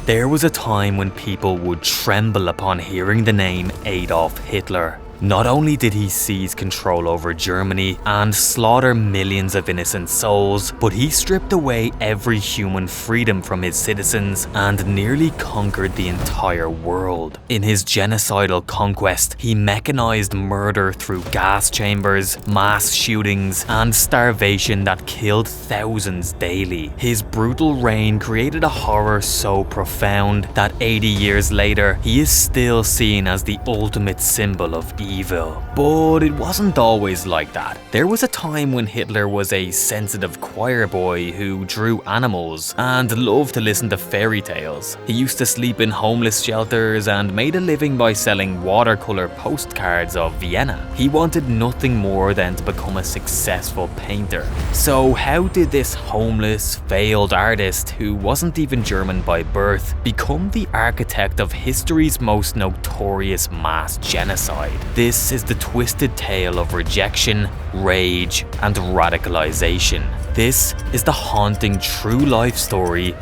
There was a time when people would tremble upon hearing the name Adolf Hitler. Not only did he seize control over Germany and slaughter millions of innocent souls, but he stripped away every human freedom from his citizens and nearly conquered the entire world. In his genocidal conquest, he mechanized murder through gas chambers, mass shootings, and starvation that killed thousands daily. His brutal reign created a horror so profound that 80 years later, he is still seen as the ultimate symbol of evil. But it wasn't always like that. There was a time when Hitler was a sensitive choir boy who drew animals and loved to listen to fairy tales. He used to sleep in homeless shelters and made a living by selling watercolor postcards of Vienna. He wanted nothing more than to become a successful painter. So how did this homeless, failed artist, who wasn't even German by birth, become the architect of history's most notorious mass genocide? This is the twisted tale of rejection, rage, and radicalization. This is the haunting true life story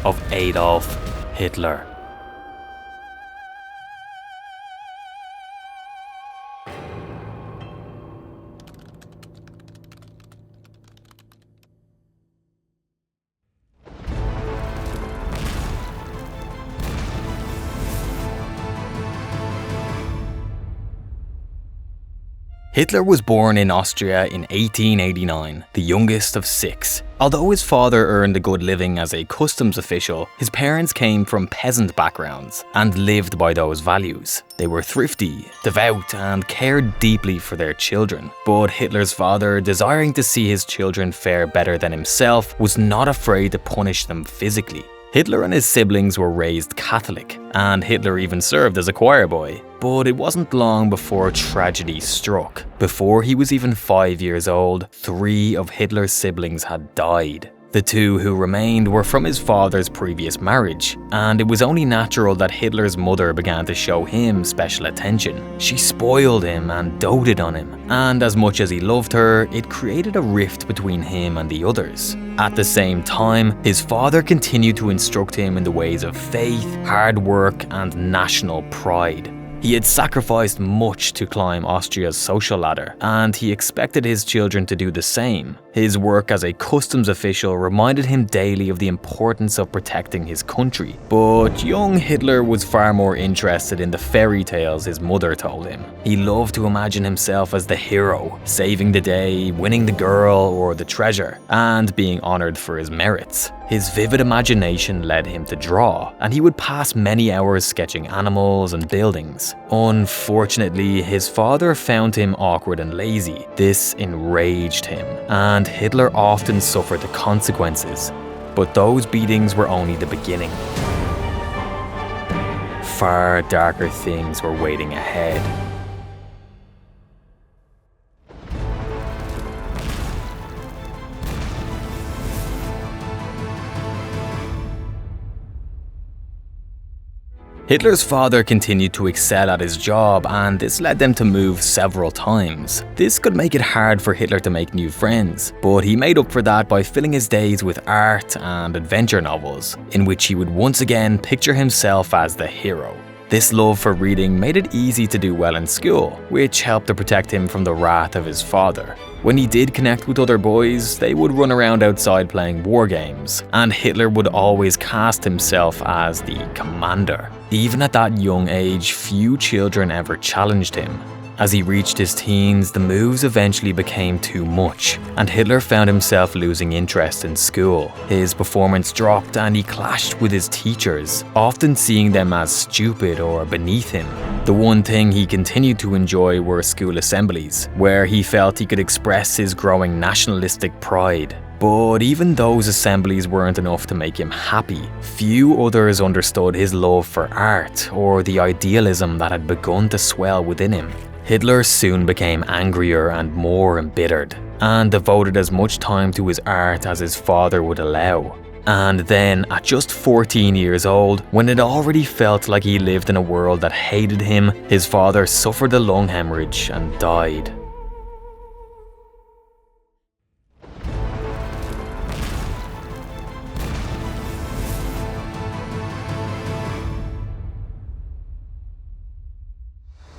of Adolf Hitler. Hitler was born in Austria in 1889, the youngest of 6. Although his father earned a good living as a customs official, his parents came from peasant backgrounds and lived by those values. They were thrifty, devout, and cared deeply for their children. But Hitler's father, desiring to see his children fare better than himself, was not afraid to punish them physically. Hitler and his siblings were raised Catholic, and Hitler even served as a choir boy. But it wasn't long before tragedy struck. Before he was even 5 years old, 3 of Hitler's siblings had died. The 2 who remained were from his father's previous marriage, and it was only natural that Hitler's mother began to show him special attention. She spoiled him and doted on him, and as much as he loved her, it created a rift between him and the others. At the same time, his father continued to instruct him in the ways of faith, hard work, and national pride. He had sacrificed much to climb Austria's social ladder, and he expected his children to do the same. His work as a customs official reminded him daily of the importance of protecting his country. But young Hitler was far more interested in the fairy tales his mother told him. He loved to imagine himself as the hero, saving the day, winning the girl or the treasure, and being honored for his merits. His vivid imagination led him to draw, and he would pass many hours sketching animals and buildings. Unfortunately, his father found him awkward and lazy. This enraged him, and Hitler often suffered the consequences. But those beatings were only the beginning. Far darker things were waiting ahead. Hitler's father continued to excel at his job, and this led them to move several times. This could make it hard for Hitler to make new friends, but he made up for that by filling his days with art and adventure novels, in which he would once again picture himself as the hero. This love for reading made it easy to do well in school, which helped to protect him from the wrath of his father. When he did connect with other boys, they would run around outside playing war games, and Hitler would always cast himself as the commander. Even at that young age, few children ever challenged him. As he reached his teens, the moves eventually became too much, and Hitler found himself losing interest in school. His performance dropped and he clashed with his teachers, often seeing them as stupid or beneath him. The one thing he continued to enjoy were school assemblies, where he felt he could express his growing nationalistic pride. But even those assemblies weren't enough to make him happy. Few others understood his love for art or the idealism that had begun to swell within him. Hitler soon became angrier and more embittered, and devoted as much time to his art as his father would allow. And then, at just 14 years old, when it already felt like he lived in a world that hated him, his father suffered a lung hemorrhage and died.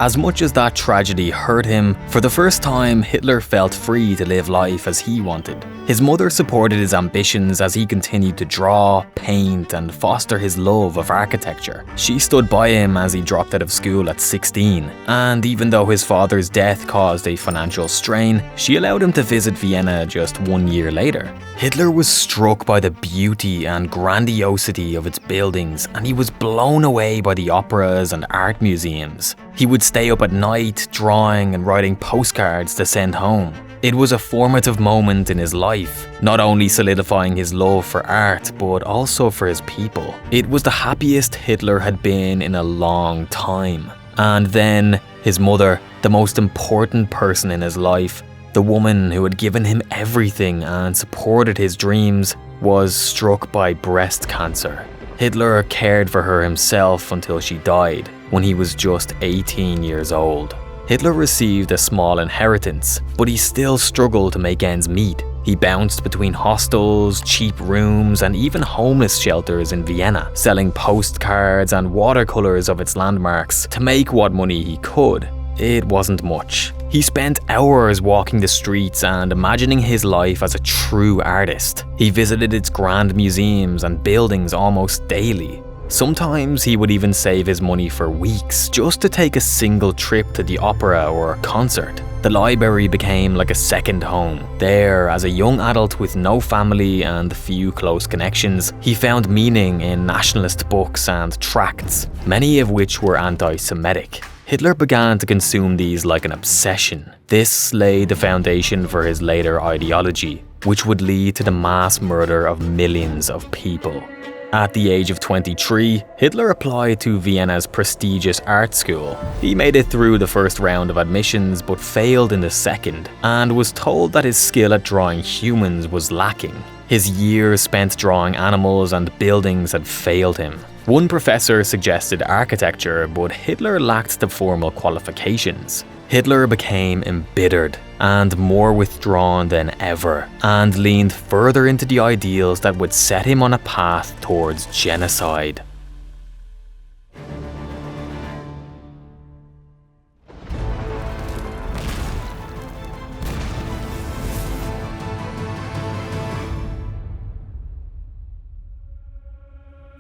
As much as that tragedy hurt him, for the first time Hitler felt free to live life as he wanted. His mother supported his ambitions as he continued to draw, paint, and foster his love of architecture. She stood by him as he dropped out of school at 16, and even though his father's death caused a financial strain, she allowed him to visit Vienna just 1 year later. Hitler was struck by the beauty and grandiosity of its buildings, and he was blown away by the operas and art museums. He would stay up at night, drawing and writing postcards to send home. It was a formative moment in his life, not only solidifying his love for art, but also for his people. It was the happiest Hitler had been in a long time. And then, his mother, the most important person in his life, the woman who had given him everything and supported his dreams, was struck by breast cancer. Hitler cared for her himself until she died, when he was just 18 years old. Hitler received a small inheritance, but he still struggled to make ends meet. He bounced between hostels, cheap rooms, and even homeless shelters in Vienna, selling postcards and watercolors of its landmarks to make what money he could. It wasn't much. He spent hours walking the streets and imagining his life as a true artist. He visited its grand museums and buildings almost daily. Sometimes he would even save his money for weeks just to take a single trip to the opera or concert. The library became like a second home. There, as a young adult with no family and few close connections, he found meaning in nationalist books and tracts, many of which were anti-Semitic. Hitler began to consume these like an obsession. This laid the foundation for his later ideology, which would lead to the mass murder of millions of people. At the age of 23, Hitler applied to Vienna's prestigious art school. He made it through the first round of admissions but failed in the second, and was told that his skill at drawing humans was lacking. His years spent drawing animals and buildings had failed him. One professor suggested architecture, but Hitler lacked the formal qualifications. Hitler became embittered and more withdrawn than ever, and leaned further into the ideals that would set him on a path towards genocide.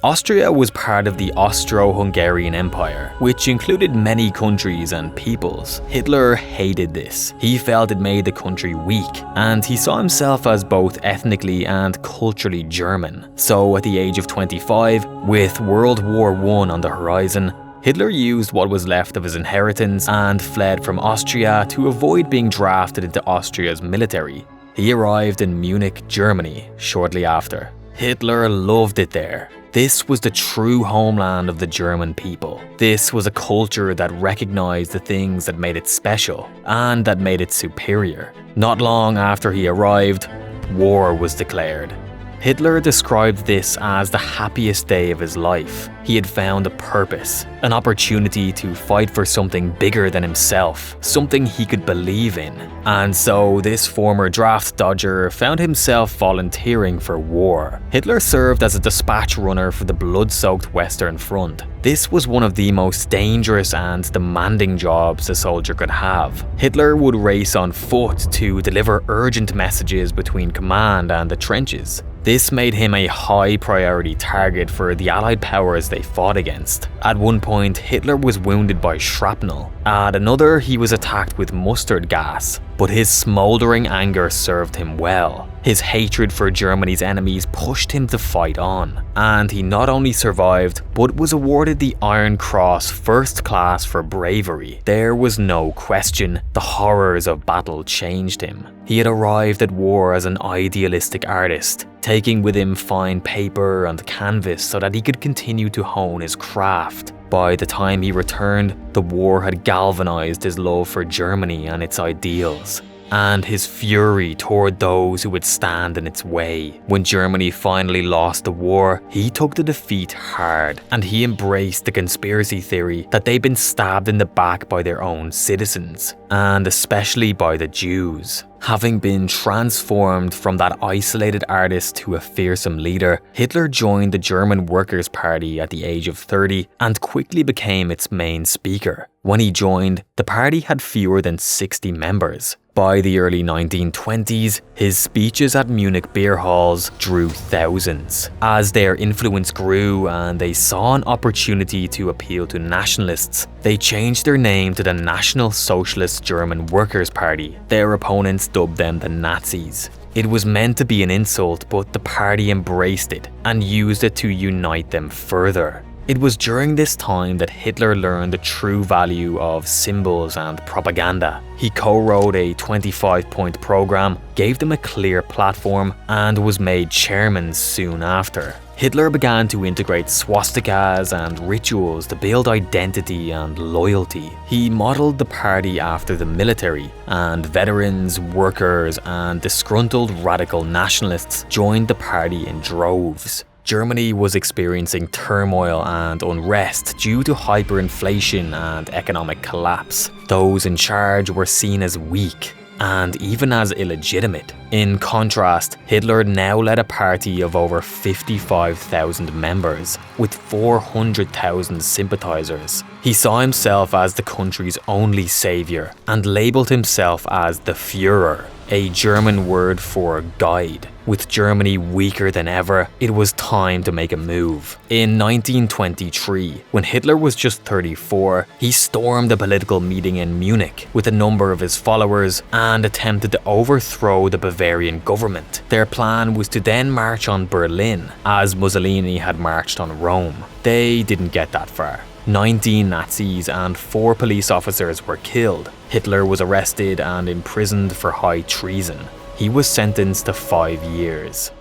Austria was part of the Austro-Hungarian Empire, which included many countries and peoples. Hitler hated this. He felt it made the country weak, and he saw himself as both ethnically and culturally German. So at the age of 25, with World War I on the horizon, Hitler used what was left of his inheritance and fled from Austria to avoid being drafted into Austria's military. He arrived in Munich, Germany, shortly after. Hitler loved it there. This was the true homeland of the German people. This was a culture that recognized the things that made it special and that made it superior. Not long after he arrived, war was declared. Hitler described this as the happiest day of his life. He had found a purpose, an opportunity to fight for something bigger than himself, something he could believe in. And so this former draft dodger found himself volunteering for war. Hitler served as a dispatch runner for the blood-soaked Western Front. This was one of the most dangerous and demanding jobs a soldier could have. Hitler would race on foot to deliver urgent messages between command and the trenches. This made him a high-priority target for the Allied powers they fought against. At one point, Hitler was wounded by shrapnel. At another, he was attacked with mustard gas. But his smouldering anger served him well. His hatred for Germany's enemies pushed him to fight on. And he not only survived, but was awarded the Iron Cross First Class for bravery. There was no question, the horrors of battle changed him. He had arrived at war as an idealistic artist, taking with him fine paper and canvas so that he could continue to hone his craft. By the time he returned, the war had galvanized his love for Germany and its ideals, and his fury toward those who would stand in its way. When Germany finally lost the war, he took the defeat hard, and he embraced the conspiracy theory that they'd been stabbed in the back by their own citizens, and especially by the Jews. Having been transformed from that isolated artist to a fearsome leader, Hitler joined the German Workers' Party at the age of 30 and quickly became its main speaker. When he joined, the party had fewer than 60 members. By the early 1920s, his speeches at Munich beer halls drew thousands. As their influence grew and they saw an opportunity to appeal to nationalists, they changed their name to the National Socialist German Workers' Party. Their opponents dubbed them the Nazis. It was meant to be an insult, but the party embraced it and used it to unite them further. It was during this time that Hitler learned the true value of symbols and propaganda. He co-wrote a 25-point program, gave them a clear platform, and was made chairman soon after. Hitler began to integrate swastikas and rituals to build identity and loyalty. He modeled the party after the military, and veterans, workers, and disgruntled radical nationalists joined the party in droves. Germany was experiencing turmoil and unrest due to hyperinflation and economic collapse. Those in charge were seen as weak and even as illegitimate. In contrast, Hitler now led a party of over 55,000 members, with 400,000 sympathizers. He saw himself as the country's only savior and labeled himself as the Führer, a German word for guide. With Germany weaker than ever, it was time to make a move. In 1923, when Hitler was just 34, he stormed a political meeting in Munich with a number of his followers and attempted to overthrow the Bavarian government. Their plan was to then march on Berlin, as Mussolini had marched on Rome. They didn't get that far. 19 Nazis and 4 police officers were killed. Hitler was arrested and imprisoned for high treason. He was sentenced to 5 years.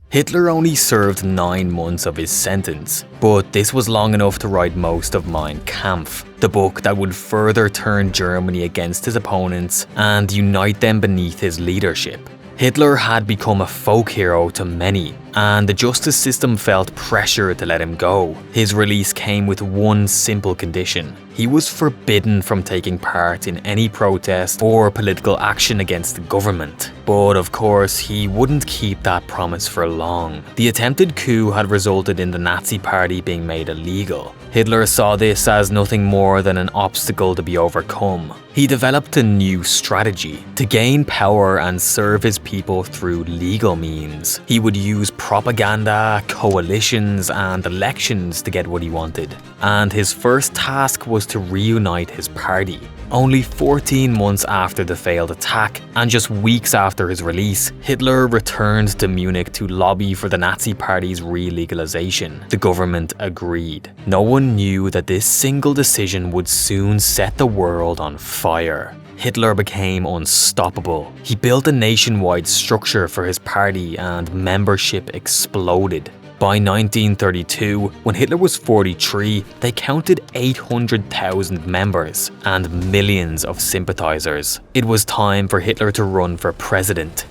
Hitler only served 9 months of his sentence, but this was long enough to write most of Mein Kampf, the book that would further turn Germany against his opponents and unite them beneath his leadership. Hitler had become a folk hero to many, and the justice system felt pressure to let him go. His release came with one simple condition. He was forbidden from taking part in any protest or political action against the government. But of course, he wouldn't keep that promise for long. The attempted coup had resulted in the Nazi party being made illegal. Hitler saw this as nothing more than an obstacle to be overcome. He developed a new strategy to gain power and serve his people through legal means. He would use propaganda, coalitions, and elections to get what he wanted. And his first task was to reunite his party. Only 14 months after the failed attack, and just weeks after his release, Hitler returned to Munich to lobby for the Nazi Party's re-legalization. The government agreed. No one knew that this single decision would soon set the world on fire. Hitler became unstoppable. He built a nationwide structure for his party and membership exploded. By 1932, when Hitler was 43, they counted 800,000 members and millions of sympathizers. It was time for Hitler to run for president.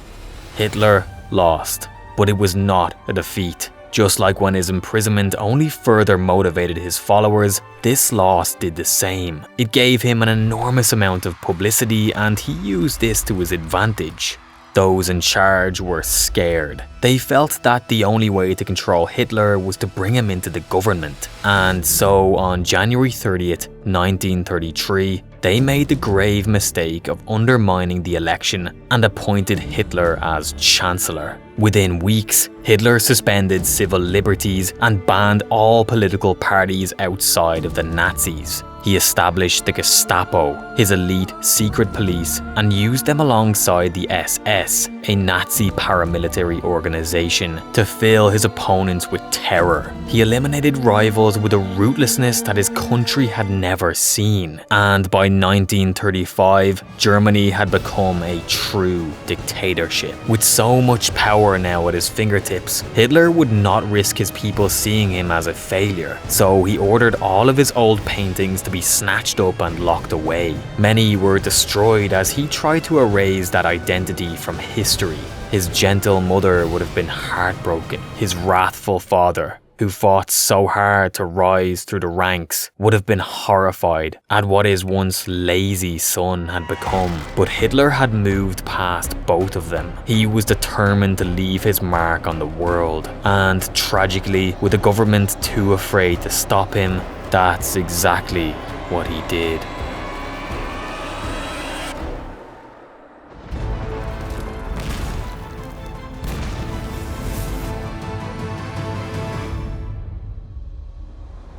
Hitler lost, but it was not a defeat. Just like when his imprisonment only further motivated his followers, this loss did the same. It gave him an enormous amount of publicity, and he used this to his advantage. Those in charge were scared. They felt that the only way to control Hitler was to bring him into the government. And so on January 30th, 1933, they made the grave mistake of undermining the election and appointed Hitler as Chancellor. Within weeks, Hitler suspended civil liberties and banned all political parties outside of the Nazis. He established the Gestapo, his elite secret police, and used them alongside the SS, a Nazi paramilitary organization, to fill his opponents with terror. He eliminated rivals with a ruthlessness that his country had never never seen. And by 1935, Germany had become a true dictatorship. With so much power now at his fingertips, Hitler would not risk his people seeing him as a failure, so he ordered all of his old paintings to be snatched up and locked away. Many were destroyed as he tried to erase that identity from history. His gentle mother would have been heartbroken. His wrathful father, who fought so hard to rise through the ranks, would have been horrified at what his once lazy son had become. But Hitler had moved past both of them. He was determined to leave his mark on the world, and tragically, with the government too afraid to stop him, that's exactly what he did.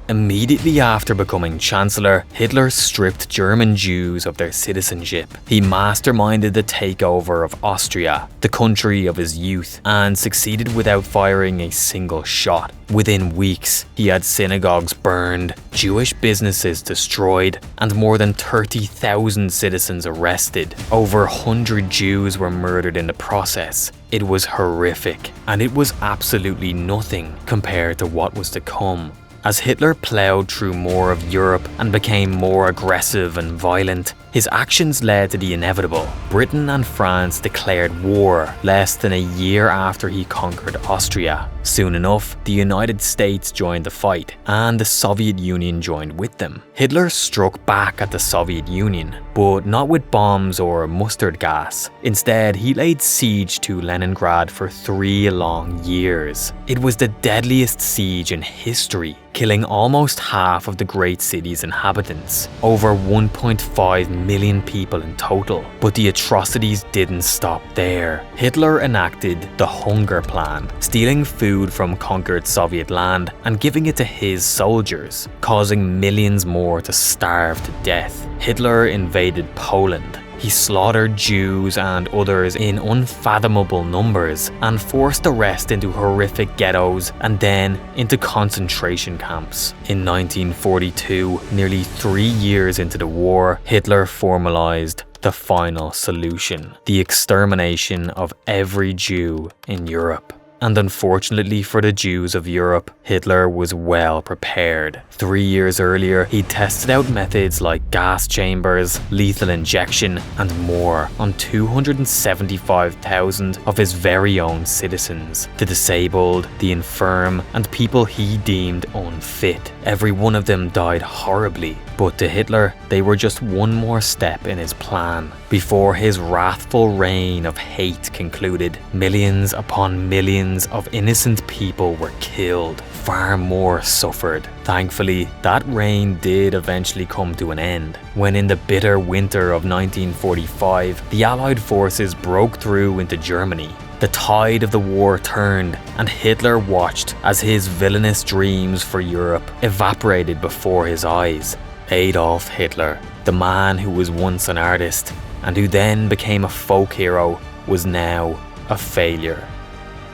Immediately after becoming Chancellor, Hitler stripped German Jews of their citizenship. He masterminded the takeover of Austria, the country of his youth, and succeeded without firing a single shot. Within weeks, he had synagogues burned, Jewish businesses destroyed, and more than 30,000 citizens arrested. Over 100 Jews were murdered in the process. It was horrific, and it was absolutely nothing compared to what was to come. As Hitler ploughed through more of Europe and became more aggressive and violent, his actions led to the inevitable. Britain and France declared war less than a year after he conquered Austria. Soon enough, the United States joined the fight, and the Soviet Union joined with them. Hitler struck back at the Soviet Union, but not with bombs or mustard gas. Instead, he laid siege to Leningrad for 3 long years. It was the deadliest siege in history, killing almost half of the great city's inhabitants, over 1.5 million people in total. But the atrocities didn't stop there. Hitler enacted the Hunger Plan, stealing food from conquered Soviet land and giving it to his soldiers, causing millions more to starve to death. Hitler invaded Poland. He slaughtered Jews and others in unfathomable numbers and forced the rest into horrific ghettos and then into concentration camps. In 1942, nearly 3 years into the war, Hitler formalized the final solution: the extermination of every Jew in Europe. And unfortunately for the Jews of Europe, Hitler was well prepared. 3 years earlier, he tested out methods like gas chambers, lethal injection, and more on 275,000 of his very own citizens. The disabled, the infirm, and people he deemed unfit. Every one of them died horribly, but to Hitler, they were just one more step in his plan. Before his wrathful reign of hate concluded, millions upon millions of innocent people were killed. Far more suffered. Thankfully, that reign did eventually come to an end, when in the bitter winter of 1945, the Allied forces broke through into Germany. The tide of the war turned, and Hitler watched as his villainous dreams for Europe evaporated before his eyes. Adolf Hitler, the man who was once an artist, and who then became a folk hero, was now a failure.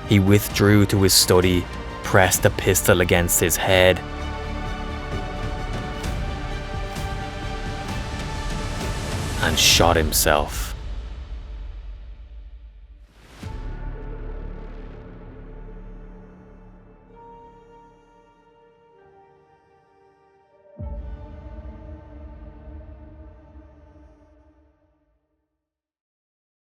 He withdrew to his study, pressed a pistol against his head, and shot himself.